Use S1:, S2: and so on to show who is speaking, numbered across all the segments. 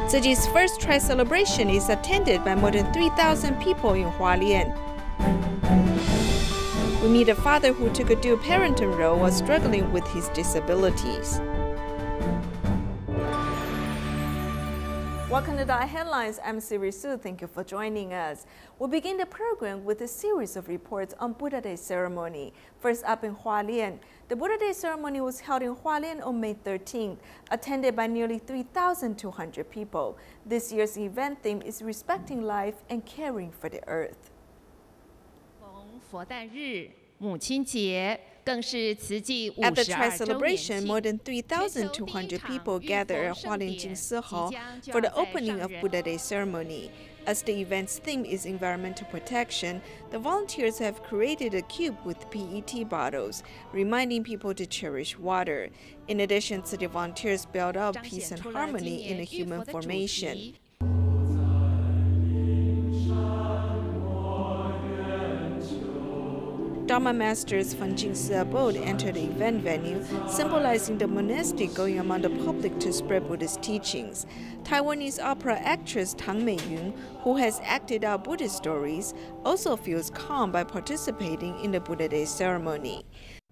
S1: Tzu Chi's first tri-celebration is attended by more than 3,000 people in Hualien. We meet a father who took a dual parental role while struggling with his disabilities. Welcome to DaAi Headlines. I'm Sue. Thank you for joining us. We'll begin the program with a series of reports on Buddha Day ceremony. First up in Hualien. The Buddha Day ceremony was held in Hualien on May 13th, attended by nearly 3,200 people. This year's event theme is respecting life and caring for the earth. At the tri-celebration, more than 3,200 people gathered at Hualien Jingsi Hall for the opening of Buddha Day ceremony. As the event's theme is environmental protection, the volunteers have created a cube with PET bottles, reminding people to cherish water. In addition, the volunteers spelled out peace and harmony in the human formation. Dharma masters from Jingsi Abode entered the event venue, symbolizing the monastic going among the public to spread Buddhist teachings. Taiwanese opera actress Tang Meiyun, who has acted out Buddhist stories, also feels calm by participating in the Buddha Day ceremony.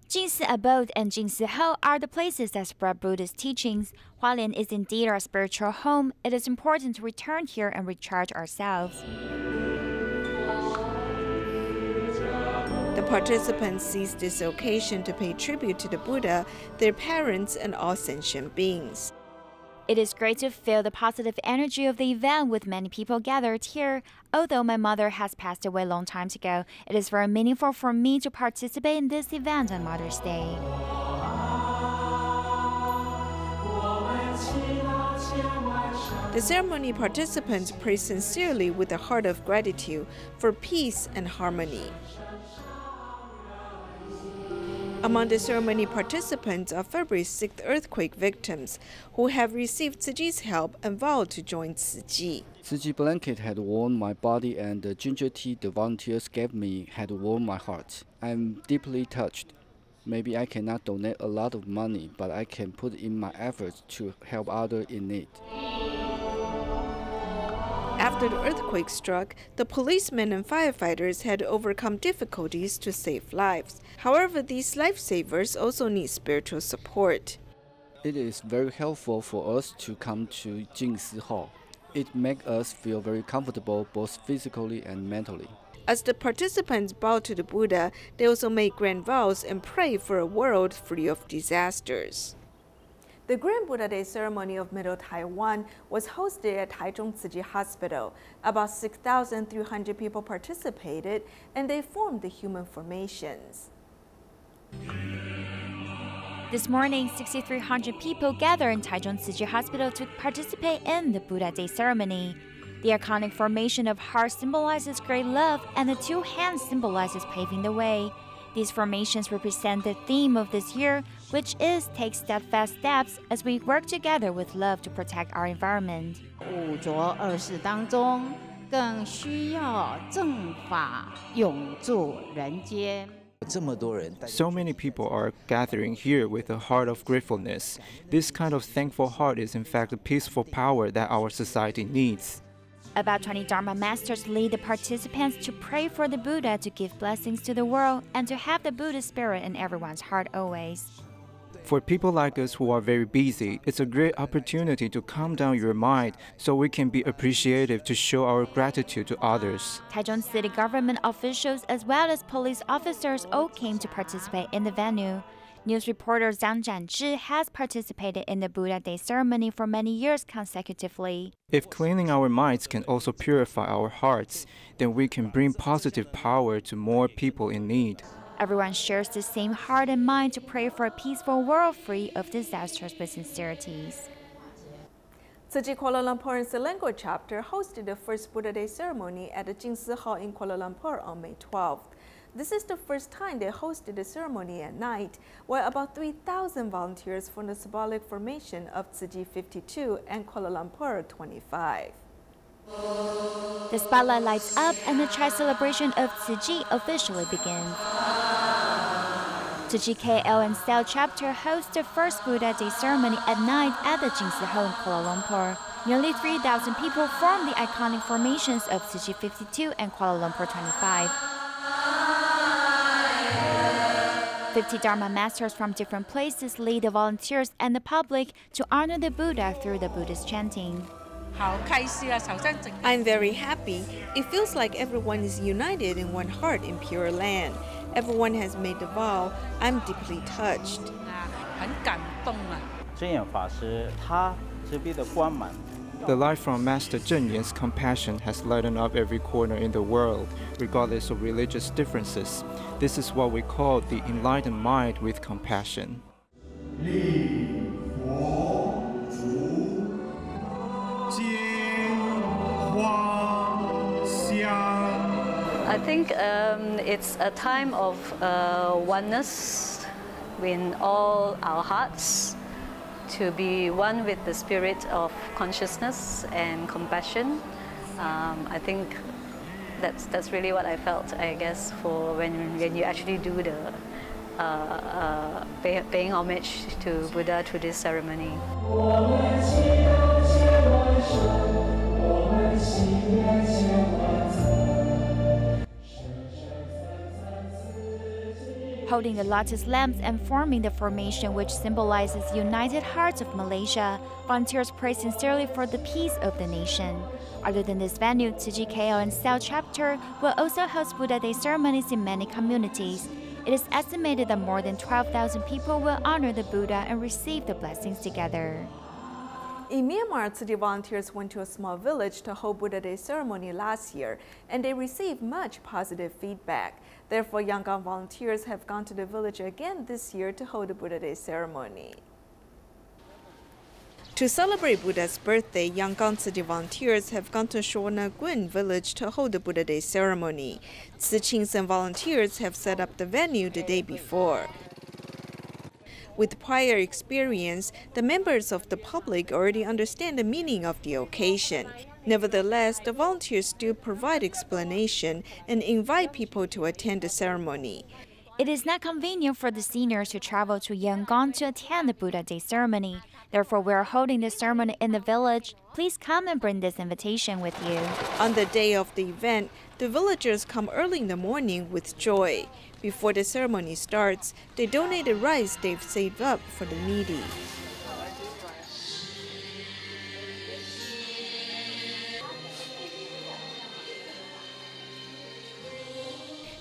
S2: Jingsi Abode and Jingsi Ho are the places that spread Buddhist teachings. Hualien is indeed our spiritual home. It is important to return here and recharge ourselves.
S1: The participants seized this occasion to pay tribute to the Buddha, their parents, and all sentient beings.
S2: It is great to feel the positive energy of the event with many people gathered here. Although my mother has passed away a long time ago, it is very meaningful for me to participate in this event on Mother's Day.
S1: The ceremony participants pray sincerely with a heart of gratitude for peace and harmony. Among the ceremony participants are February's 6th earthquake victims, who have received Tzu Chi's help and vowed to join Tzu Chi.
S3: Tzu Chi blanket had warmed my body, and the ginger tea the volunteers gave me had warmed my heart. I'm deeply touched. Maybe I cannot donate a lot of money, but I can put in my efforts to help others in need.
S1: After the earthquake struck, the policemen and firefighters had to overcome difficulties to save lives. However, these lifesavers also need spiritual support.
S3: It is very helpful for us to come to Jingsi Hall. It makes us feel very comfortable both physically and mentally.
S1: As the participants bowed to the Buddha, they also made grand vows and prayed for a world free of disasters. The Grand Buddha Day ceremony of Middle Taiwan was hosted at Taichung Tzu Chi Hospital. About 6,300 people participated, and they formed the human formations.
S2: This morning, 6,300 people gathered in Taichung Tzu Chi Hospital to participate in the Buddha Day ceremony. The iconic formation of heart symbolizes great love, and the two hands symbolizes paving the way. These formations represent the theme of this year, which is take steadfast steps as we work together with love to protect our environment.
S4: So many people are gathering here with a heart of gratefulness. This kind of thankful heart is in fact the peaceful power that our society needs.
S2: About 20 Dharma masters lead the participants to pray for the Buddha to give blessings to the world and to have the Buddha spirit in everyone's heart always.
S4: For people like us who are very busy, it's a great opportunity to calm down your mind so we can be appreciative to show our gratitude to others.
S2: Taichung city government officials as well as police officers all came to participate in the venue. News reporter Zhang Zhanzhi has participated in the Buddha Day ceremony for many years consecutively.
S4: If cleaning our minds can also purify our hearts, then we can bring positive power to more people in need.
S2: Everyone shares the same heart and mind to pray for a peaceful world free of disasters with sincerities.
S1: Tzu Chi Kuala Lumpur and Selangor chapter hosted the first Buddha Day ceremony at the Jingsi Hall in Kuala Lumpur on May 12th. This is the first time they hosted the ceremony at night, where about 3,000 volunteers from the symbolic formation of Tzu Chi 52 and Kuala Lumpur 25.
S2: The spotlight lights up and the tri-celebration of Tzu Chi officially begins. Tzu Chi KL and Cell chapter hosts the first Buddha Day ceremony at night at the Jingsi Hall in Kuala Lumpur. Nearly 3,000 people formed the iconic formations of Tzu Chi 52 and Kuala Lumpur 25. 50 Dharma masters from different places lead the volunteers and the public to honor the Buddha through the Buddhist chanting.
S1: I'm very happy. It feels like everyone is united in one heart in Pure Land. Everyone has made the vow. I'm deeply touched.
S4: The light from Master Zheng Yan's compassion has lightened up every corner in the world, regardless of religious differences. This is what we call the enlightened mind with compassion.
S5: I think it's a time of oneness in all our hearts, to be one with the spirit of consciousness and compassion. I think that's really what I felt, I guess, for when you actually do the paying homage to Buddha through this ceremony.
S2: Holding the lotus lamps and forming the formation which symbolizes united hearts of Malaysia, volunteers pray sincerely for the peace of the nation. Other than this venue, Tzu Chi KL and South Chapter will also host Buddha Day ceremonies in many communities. It is estimated that more than 12,000 people will honor the Buddha and receive the blessings together.
S1: In Myanmar, Tzu Chi volunteers went to a small village to hold Buddha Day ceremony last year, and they received much positive feedback. Therefore, Yangon volunteers have gone to the village again this year to hold the Buddha Day ceremony. To celebrate Buddha's birthday, Yangon Tzu Chi volunteers have gone to Shona-gun village to hold the Buddha Day ceremony. Tzu Chings and volunteers have set up the venue the day before. With prior experience, the members of the public already understand the meaning of the occasion. Nevertheless, the volunteers still provide explanation and invite people to attend the ceremony.
S2: It is not convenient for the seniors to travel to Yangon to attend the Buddha Day ceremony. Therefore, we are holding the ceremony in the village. Please come and bring this invitation with you.
S1: On the day of the event, the villagers come early in the morning with joy. Before the ceremony starts, they donate the rice they've saved up for the needy.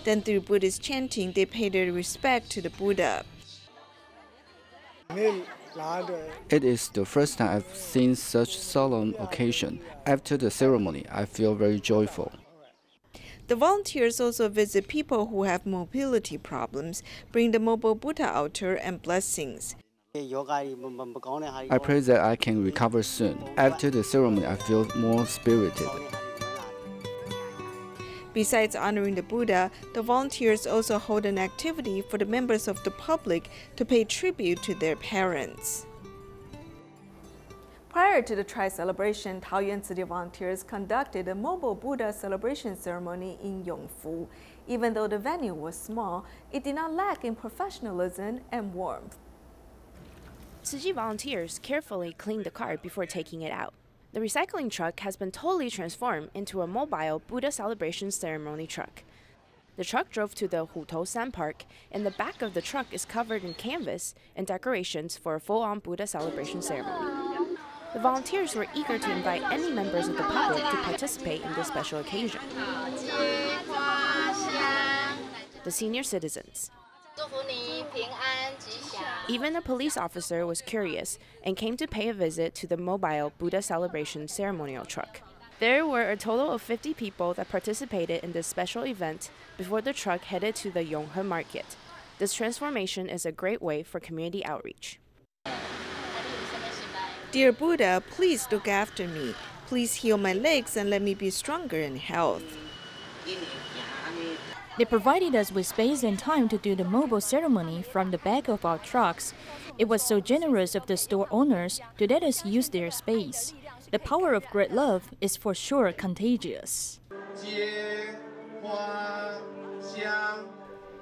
S1: Then through Buddhist chanting, they pay their respect to the Buddha.
S3: It is the first time I've seen such solemn occasion. After the ceremony, I feel very joyful.
S1: The volunteers also visit people who have mobility problems, bring the mobile Buddha altar and blessings.
S3: I pray that I can recover soon. After the ceremony, I feel more spirited.
S1: Besides honoring the Buddha, the volunteers also hold an activity for the members of the public to pay tribute to their parents. Prior to the tri-celebration,桃園City volunteers conducted a mobile Buddha celebration ceremony in Yongfu. Even though the venue was small, it did not lack in professionalism and warmth.
S6: Tzu Chi volunteers carefully cleaned the cart before taking it out. The recycling truck has been totally transformed into a mobile Buddha celebration ceremony truck. The truck drove to the Hutou Sand Park, and the back of the truck is covered in canvas and decorations for a full-on Buddha celebration ceremony. The volunteers were eager to invite any members of the public to participate in this special occasion. The senior citizens. Even a police officer was curious and came to pay a visit to the mobile Buddha celebration ceremonial truck. There were a total of 50 people that participated in this special event before the truck headed to the Yonghe market. This transformation is a great way for community outreach.
S1: Dear Buddha, please look after me. Please heal my legs and let me be stronger in health.
S7: They provided us with space and time to do the mobile ceremony from the back of our trucks. It was so generous of the store owners to let us use their space. The power of great love is for sure contagious.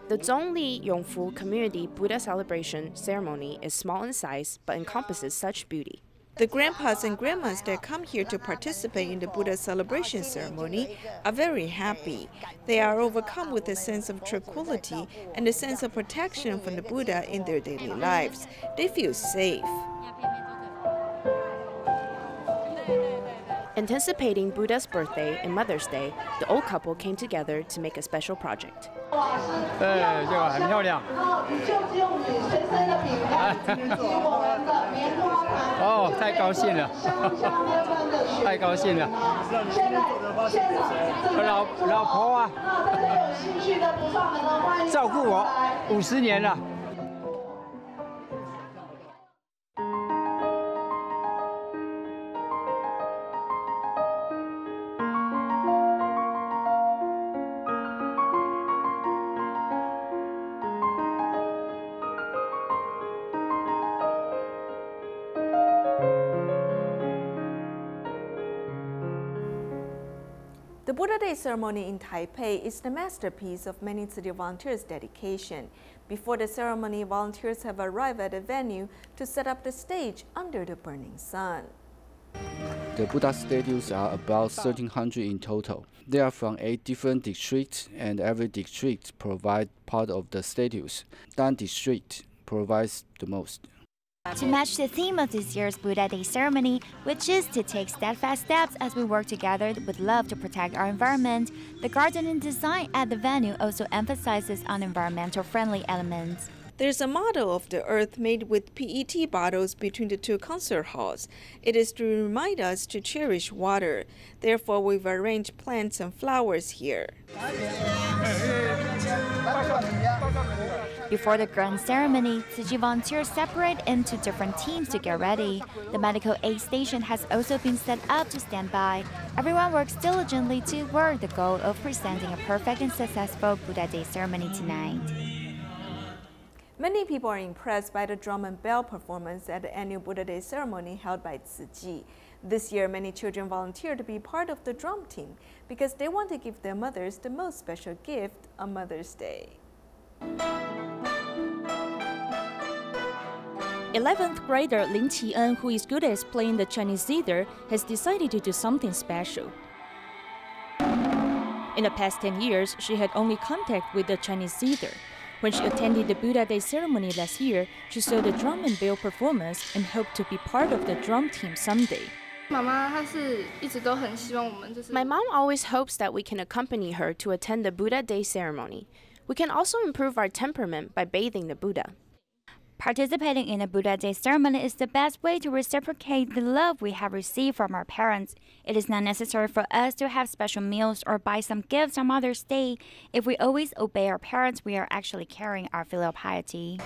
S6: The Zhongli Yongfu Community Buddha celebration ceremony is small in size but encompasses such beauty.
S1: The grandpas and grandmas that come here to participate in the Buddha celebration ceremony are very happy. They are overcome with a sense of tranquility and a sense of protection from the Buddha in their daily lives. They feel safe.
S6: Anticipating Buddha's birthday and Mother's Day, the old couple came together to make a special project.
S8: 对，就很漂亮。哦，太高兴了，太高兴了。老婆啊，照顾我50年了。
S1: The Buddha Day ceremony in Taipei is the masterpiece of many Tzu Chi volunteers' dedication. Before the ceremony, volunteers have arrived at the venue to set up the stage under the burning sun.
S3: The Buddha statues are about 1,300 in total. They are from 8 different districts, and every district provides part of the statues. Dan district provides the most.
S2: To match the theme of this year's Buddha Day ceremony, which is to take steadfast steps as we work together with love to protect our environment, the gardening design at the venue also emphasizes on environmental friendly elements.
S1: There's a model of the earth made with PET bottles between the 2 concert halls. It is to remind us to cherish water. Therefore, we've arranged plants and flowers here.
S2: Before the grand ceremony, Tzu Chi volunteers separate into different teams to get ready. The medical aid station has also been set up to stand by. Everyone works diligently toward the goal of presenting a perfect and successful Buddha Day ceremony tonight.
S1: Many people are impressed by the drum and bell performance at the annual Buddha Day ceremony held by Tzu Chi. This year, many children volunteered to be part of the drum team because they want to give their mothers the most special gift on Mother's Day.
S7: 11th grader Lin Qi-en, who is good at playing the Chinese zither, has decided to do something special. In the past 10 years, she had only contact with the Chinese zither. When she attended the Buddha Day ceremony last year, she saw the drum and bell performance and hoped to be part of the drum team someday.
S6: My mom always hopes that we can accompany her to attend the Buddha Day ceremony. We can also improve our temperament by bathing the Buddha.
S2: Participating in a Buddha Day ceremony is the best way to reciprocate the love we have received from our parents. It is not necessary for us to have special meals or buy some gifts on Mother's Day. If we always obey our parents, we are actually carrying our filial piety.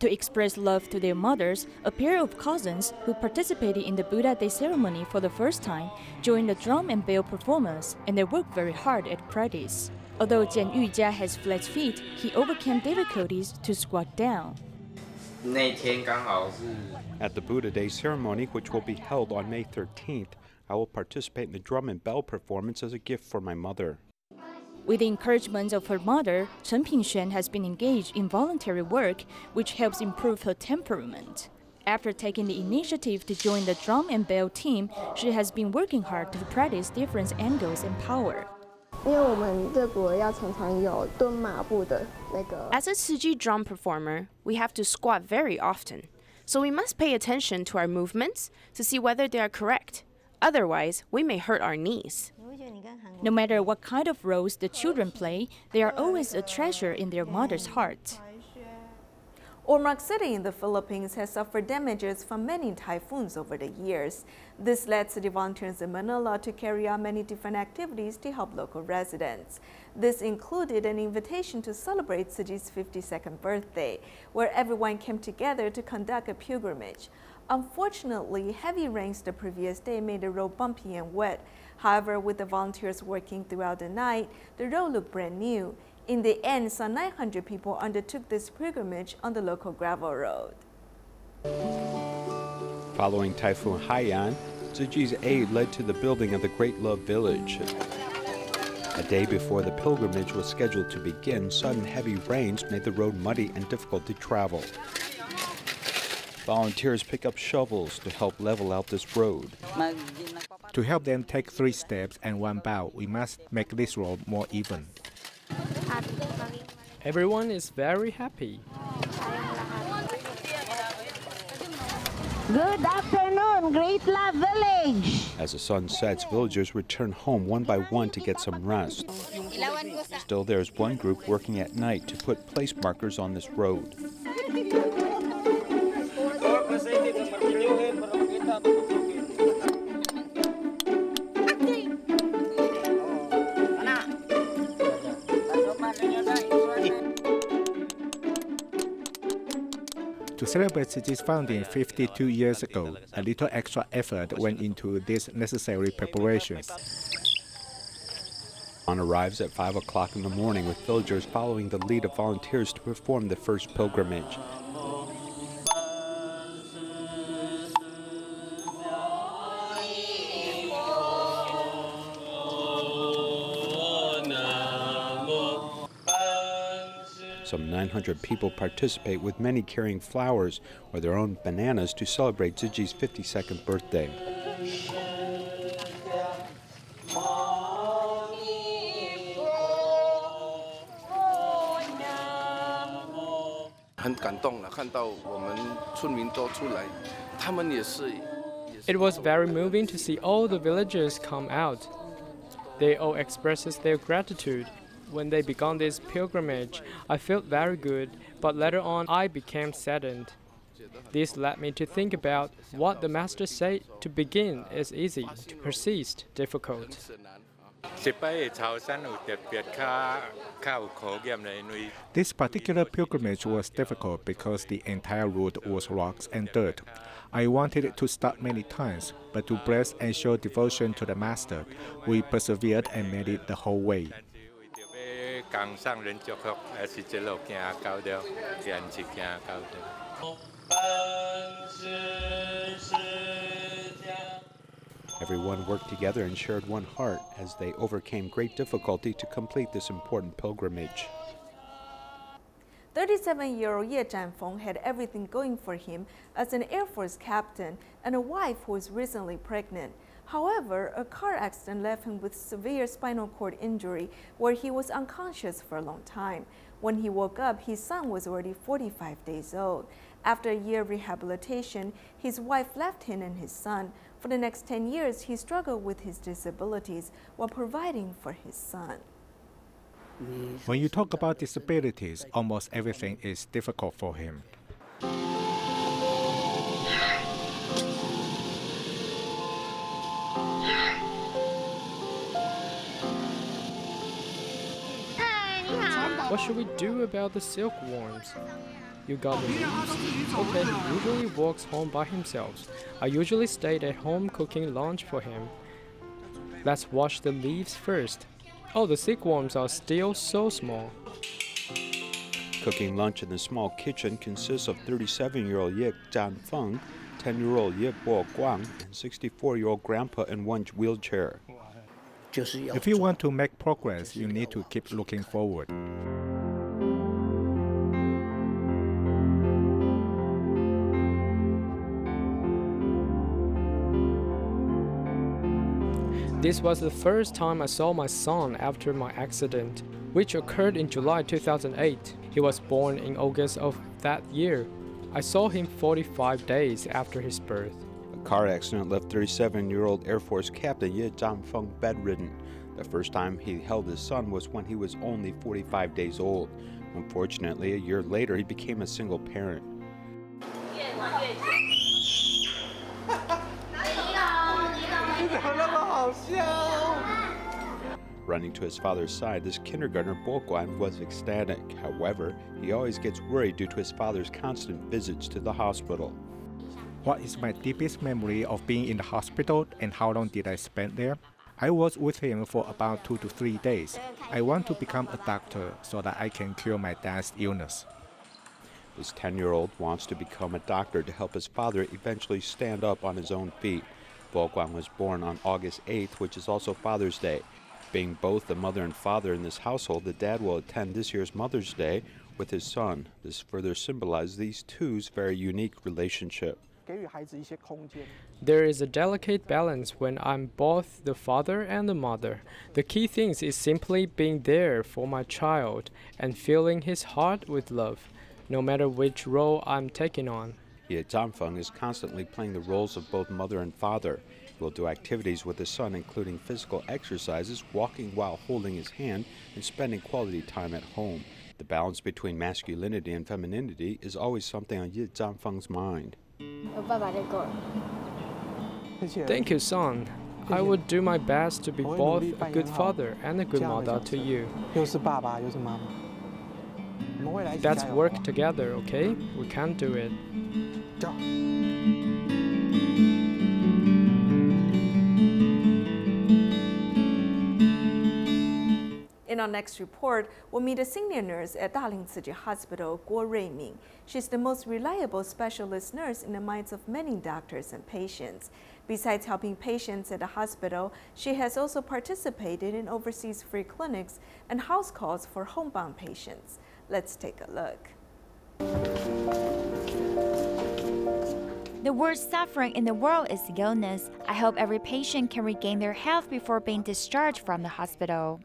S7: To express love to their mothers, a pair of cousins who participated in the Buddha Day ceremony for the first time joined the drum and bell performance, and they worked very hard at practice. Although Jian Yujia has flat feet, he overcame difficulties to squat down.
S9: At the Buddha Day ceremony, which will be held on May 13th, I will participate in the drum and bell performance as a gift for my mother.
S7: With the encouragement of her mother, Chen Pingxuan has been engaged in voluntary work, which helps improve her temperament. After taking the initiative to join the drum and bell team, she has been working hard to practice different angles and power.
S6: As a Tzu Chi drum performer, we have to squat very often. So we must pay attention to our movements to see whether they are correct. Otherwise, we may hurt our knees.
S7: No matter what kind of roles the children play, they are always a treasure in their mother's heart.
S1: Ormoc City in the Philippines has suffered damages from many typhoons over the years. This led city volunteers in Manila to carry out many different activities to help local residents. This included an invitation to celebrate Tzu Chi's 52nd birthday, where everyone came together to conduct a pilgrimage. Unfortunately, heavy rains the previous day made the road bumpy and wet. However, with the volunteers working throughout the night, the road looked brand new. In the end, some 900 people undertook this pilgrimage on the local gravel road.
S9: Following Typhoon Hualien, Tzu Chi's aid led to the building of the Great Love Village. A day before the pilgrimage was scheduled to begin, sudden heavy rains made the road muddy and difficult to travel. Volunteers pick up shovels to help level out this road.
S10: To help them take 3 steps and 1 bow, we must make this road more even.
S11: Everyone is very happy.
S12: Good afternoon, Great Love Village.
S9: As the sun sets, villagers return home one by one to get some rest. Still, there's one group working at night to put place markers on this road.
S10: To celebrate Tzu Chi's founding 52 years ago, a little extra effort went into these necessary preparations.
S9: On arrives at 5 o'clock in the morning with villagers following the lead of volunteers to perform the first pilgrimage. Some 900 people participate, with many carrying flowers or their own bananas to celebrate Tzu Chi's 52nd birthday.
S11: It was very moving to see all the villagers come out. They all expresses their gratitude. When they began this pilgrimage, I felt very good, but later on I became saddened. This led me to think about what the Master said: to begin is easy, to persist difficult.
S10: This particular pilgrimage was difficult because the entire route was rocks and dirt. I wanted to start many times, but to bless and show devotion to the Master, we persevered and made it the whole way.
S9: Everyone worked together and shared one heart as they overcame great difficulty to complete this important pilgrimage.
S1: 37-year-old Ye Zhanfeng had everything going for him as an Air Force captain and a wife who was recently pregnant. However, a car accident left him with severe spinal cord injury where he was unconscious for a long time. When he woke up, his son was already 45 days old. After a year of rehabilitation, his wife left him and his son. For the next 10 years, he struggled with his disabilities while providing for his son.
S10: When you talk about disabilities, almost everything is difficult for him.
S11: What should we do about the silkworms? You got the leaves? Okay, he usually walks home by himself. I usually stayed at home cooking lunch for him. Let's wash the leaves first. Oh, the silkworms are still so small.
S9: Cooking lunch in the small kitchen consists of 37-year-old Ye Zhanfeng, 10-year-old Ye Guang, and 64-year-old grandpa in one wheelchair.
S10: If you want to make progress, you need to keep looking forward.
S11: This was the first time I saw my son after my accident, which occurred in July 2008. He was born in August of that year. I saw him 45 days after his birth.
S9: A car accident left 37-year-old Air Force Captain Ye Zhanfeng bedridden. The first time he held his son was when he was only 45 days old. Unfortunately, a year later, he became a single parent. Running to his father's side, this kindergartner Bo Guan was ecstatic. However, he always gets worried due to his father's constant visits to the hospital.
S10: What is my deepest memory of being in the hospital and how long did I spend there? I was with him for about 2 to 3 days. I want to become a doctor so that I can cure my dad's illness.
S9: This 10-year-old wants to become a doctor to help his father eventually stand up on his own feet. Bo Guan was born on August 8th, which is also Father's Day. Being both the mother and father in this household, the dad will attend this year's Mother's Day, with his son. This further symbolizes these two's very unique relationship.
S11: There is a delicate balance when I'm both the father and the mother. The key thing is simply being there for my child and filling his heart with love, no matter which role I'm taking on.
S9: Ye Zhanfeng is constantly playing the roles of both mother and father. He will do activities with his son, including physical exercises, walking while holding his hand, and spending quality time at home. The balance between masculinity and femininity is always something on Ye Zhanfeng's mind.
S11: Thank you, son. I would do my best to be both a good father and a good mother to you. Let's work together, okay? We can do it.
S1: In our next report, we'll meet a senior nurse at Tzu Chi Hospital, Guo Ruimin. She's the most reliable specialist nurse in the minds of many doctors and patients. Besides helping patients at the hospital, she has also participated in overseas free clinics and house calls for homebound patients. Let's take a look.
S2: The worst suffering in the world is illness. I hope every patient can regain their health before being discharged from the hospital.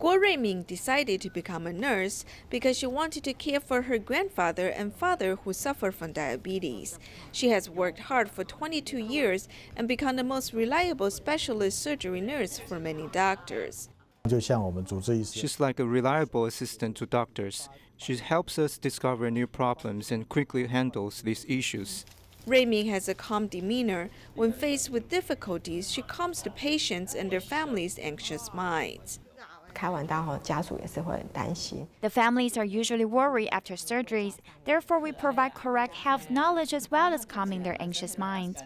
S1: Guo Ruimin decided to become a nurse because she wanted to care for her grandfather and father who suffer from diabetes. She has worked hard for 22 years and become the most reliable specialist surgery nurse for many doctors.
S4: She's like a reliable assistant to doctors. She helps us discover new problems and quickly handles these issues.
S1: Ruimin has a calm demeanor. When faced with difficulties, she calms the patients and their families' anxious minds.
S2: The families are usually worried after surgeries. Therefore, we provide correct health knowledge as well as calming their anxious minds.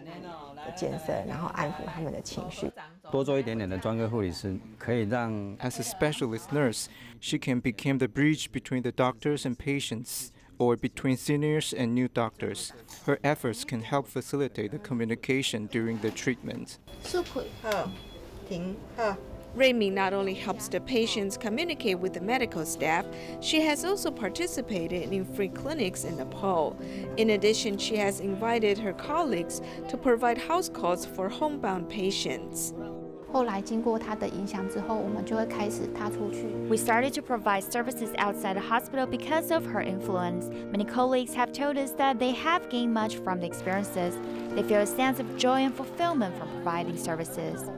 S4: As a specialist nurse, she can become the bridge between the doctors and patients, or between seniors and new doctors. Her efforts can help facilitate the communication during the treatment.
S1: Ruimin not only helps the patients communicate with the medical staff, she has also participated in free clinics in Nepal. In addition, she has invited her colleagues to provide house calls for homebound patients.
S2: We started to provide services outside the hospital because of her influence. Many colleagues have told us that they have gained much from the experiences. They feel a sense of joy and fulfillment from providing services.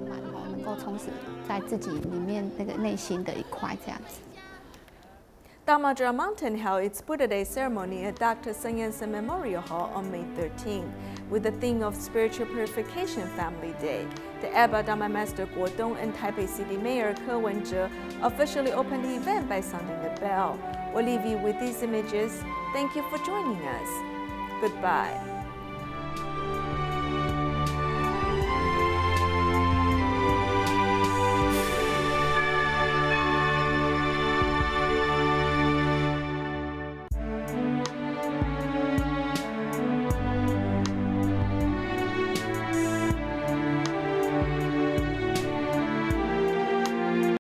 S1: Dhammadra Mountain held its Buddha Day ceremony at Dr. Sun Yat-sen Memorial Hall on May 13, with the theme of Spiritual Purification Family Day. The Abba Dhamma Master Guo Dong and Taipei City Mayor Ke Wen-je officially opened the event by sounding the bell. We'll leave you with these images. Thank you for joining us. Goodbye.